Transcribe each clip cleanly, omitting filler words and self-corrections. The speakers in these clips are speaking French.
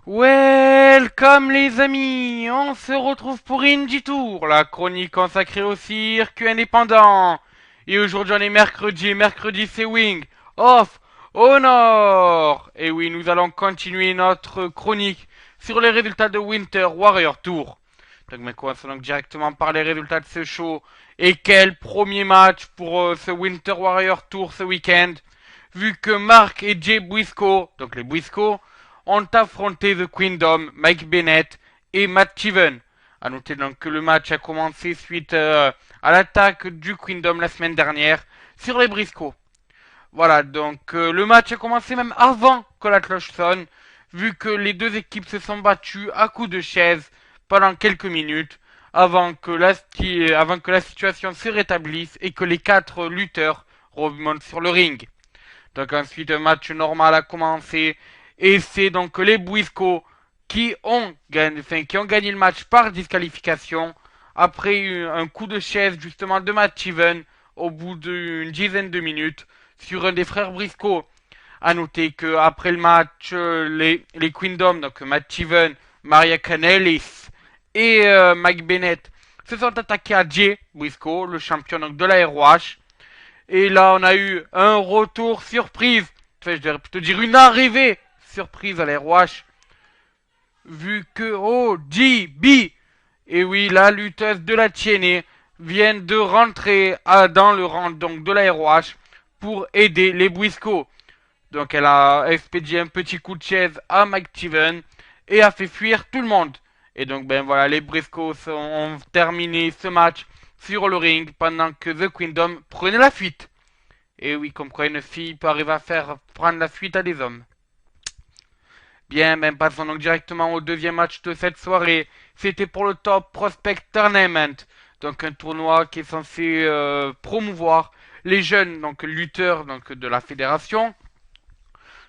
Welcome les amis, on se retrouve pour Indie Tour, la chronique consacrée au circuit indépendant. Et aujourd'hui on est mercredi c'est Wing of Honor. Et oui, nous allons continuer notre chronique sur les résultats de Winter Warrior Tour. Donc mais commençons donc directement par les résultats de ce show. Et quel premier match pour ce Winter Warrior Tour ce week-end. Vu que Mark et Jay Briscoe, donc les Briscoe, ont affronté The Queendom, Mike Bennett et Matt Taven. A noter donc que le match a commencé suite à l'attaque du Queendom la semaine dernière sur les Briscoe. Voilà, donc le match a commencé même avant que la cloche sonne, vu que les deux équipes se sont battues à coups de chaise pendant quelques minutes avant que la situation se rétablisse et que les quatre lutteurs remontent sur le ring. Donc ensuite un match normal a commencé et c'est donc les Briscoe qui ont gagné le match par disqualification après un coup de chaise justement de Matt Taven au bout d'une dizaine de minutes sur un des frères Briscoe. À noter que après le match, les Queendom, donc Matt Taven, Maria Kanellis et Mike Bennett se sont attaqués à Jay Briscoe, le champion donc, de la ROH. Et là, on a eu un retour surprise. Enfin, je devrais plutôt dire une arrivée surprise à la ROH. Vu que OGB, et oui, la lutteuse de la TNA, vient de rentrer dans le rang donc, de la ROH pour aider les Briscoe. Donc elle a expédié un petit coup de chaise à Mike Taven et a fait fuir tout le monde. Et donc ben voilà, les Briscoe ont terminé ce match sur le ring pendant que The Queendom prenait la fuite. Et oui, comme quoi une fille peut arriver à faire prendre la fuite à des hommes. Bien, ben passons donc directement au deuxième match de cette soirée. C'était pour le Top Prospect Tournament. Donc un tournoi qui est censé promouvoir les jeunes donc lutteurs donc de la fédération.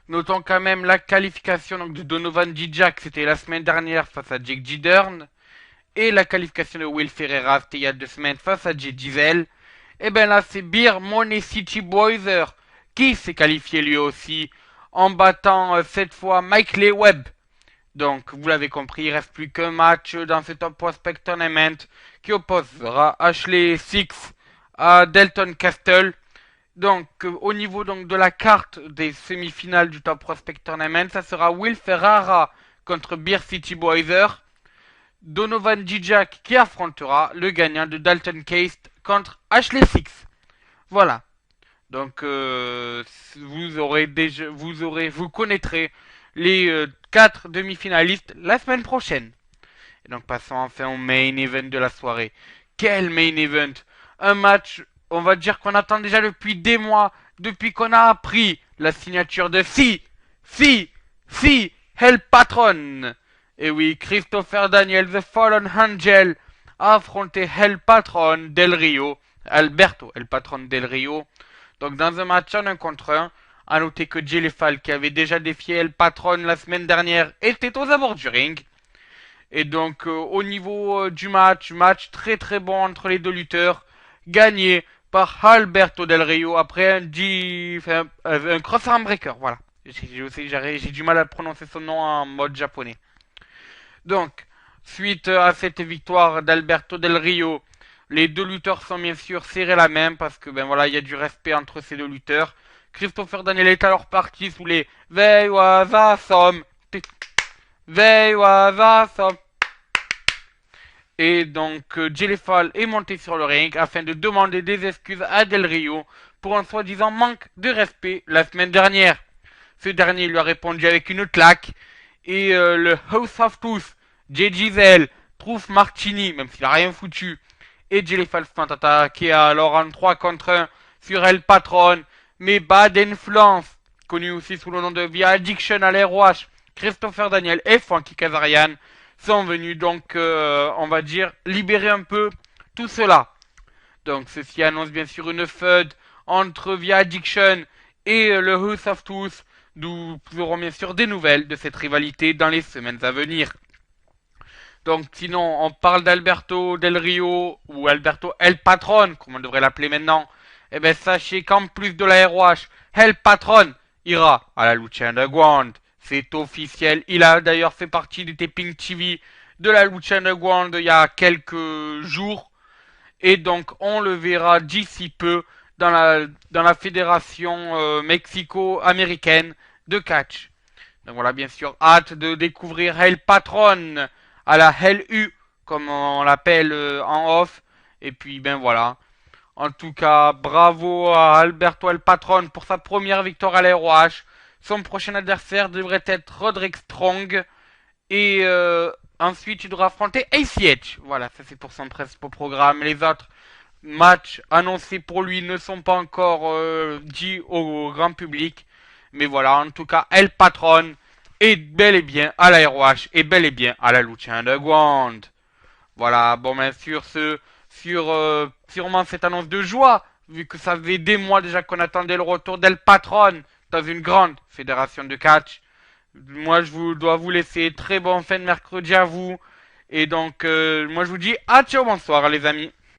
Notons quand même la qualification donc, de Donovan Dijak, c'était la semaine dernière face à Jake Gidern. Et la qualification de Will Ferreira, c'était il y a 2 semaines face à Jay Diesel. Et ben là, c'est Beer Money City Boiser qui s'est qualifié lui aussi en battant cette fois Mike Lee Webb. Donc, vous l'avez compris, il reste plus qu'un match dans ce Top Prospect Tournament qui opposera Ashley Six à Delton Castle. Donc, au niveau donc de la carte des semi-finales du Top Prospect Tournament, ça sera Will Ferrara contre Beer City Boiser, Donovan Dijak qui affrontera le gagnant de Dalton Case contre Ashley Six. Voilà. Donc, vous connaîtrez les 4 demi-finalistes la semaine prochaine. Et donc, passons enfin au main event de la soirée. Quel main event! Un match, on va dire qu'on attend déjà depuis des mois, depuis qu'on a appris la signature de Hell Patron. Et oui, Christopher Daniel, The Fallen Angel, a affronté Hell Patron Del Rio, Alberto, El Patron Del Rio. Donc dans un match en 1 contre 1, à noter que Jay Lethal, qui avait déjà défié El Patron la semaine dernière, était aux abords du ring. Et donc au niveau du match très très bon entre les deux lutteurs, gagné par Alberto Del Rio après un crossarm breaker, voilà. J'ai du mal à prononcer son nom en mode japonais. Donc, suite à cette victoire d'Alberto Del Rio, les deux lutteurs sont bien sûr serrés la main parce que ben voilà, il y a du respect entre ces deux lutteurs. Christopher Daniel est alors parti sous les They was awesome. They was awesome. Et donc Jay Lethal est monté sur le ring afin de demander des excuses à Del Rio pour un soi-disant manque de respect la semaine dernière. Ce dernier lui a répondu avec une claque et le House of Truth, Jay Giselle, trouve Martini, même s'il a rien foutu, et Jay Lethal sont attaqués alors en 3 contre 1 sur El Patron, mais Bad Influence, connu aussi sous le nom de Via Addiction à l'ROH, Christopher Daniel et Frankie Kazarian, sont venus donc, on va dire, libérer un peu tout cela. Donc ceci annonce bien sûr une feud entre Via Addiction et le House of Truth, d'où nous aurons bien sûr des nouvelles de cette rivalité dans les semaines à venir. Donc sinon, on parle d'Alberto Del Rio, ou Alberto El Patron, comme on devrait l'appeler maintenant. Eh bien sachez qu'en plus de la ROH, El Patron ira à la Lucha Underground C'est officiel. Il a d'ailleurs fait partie des taping TV de la Lucha Underground il y a quelques jours. Et donc on le verra d'ici peu dans la fédération mexico-américaine de catch. Donc voilà, bien sûr, hâte de découvrir El Patron à la LU, comme on l'appelle en off. Et puis ben voilà. En tout cas, bravo à Alberto El Patron pour sa première victoire à l'ROH. Son prochain adversaire devrait être Roderick Strong. Et ensuite, il devra affronter ACH. Voilà, ça c'est pour son principal programme. Les autres matchs annoncés pour lui ne sont pas encore dits au grand public. Mais voilà, en tout cas, El Patron est bel et bien à la ROH et bel et bien à la Lucha Underground. Voilà, bon, bien sûr, sûrement cette annonce de joie, vu que ça faisait des mois déjà qu'on attendait le retour d'El Patron dans une grande fédération de catch. Moi, dois vous laisser très bonne fin de mercredi à vous. Et donc, moi, je vous dis à ciao, bonsoir, les amis.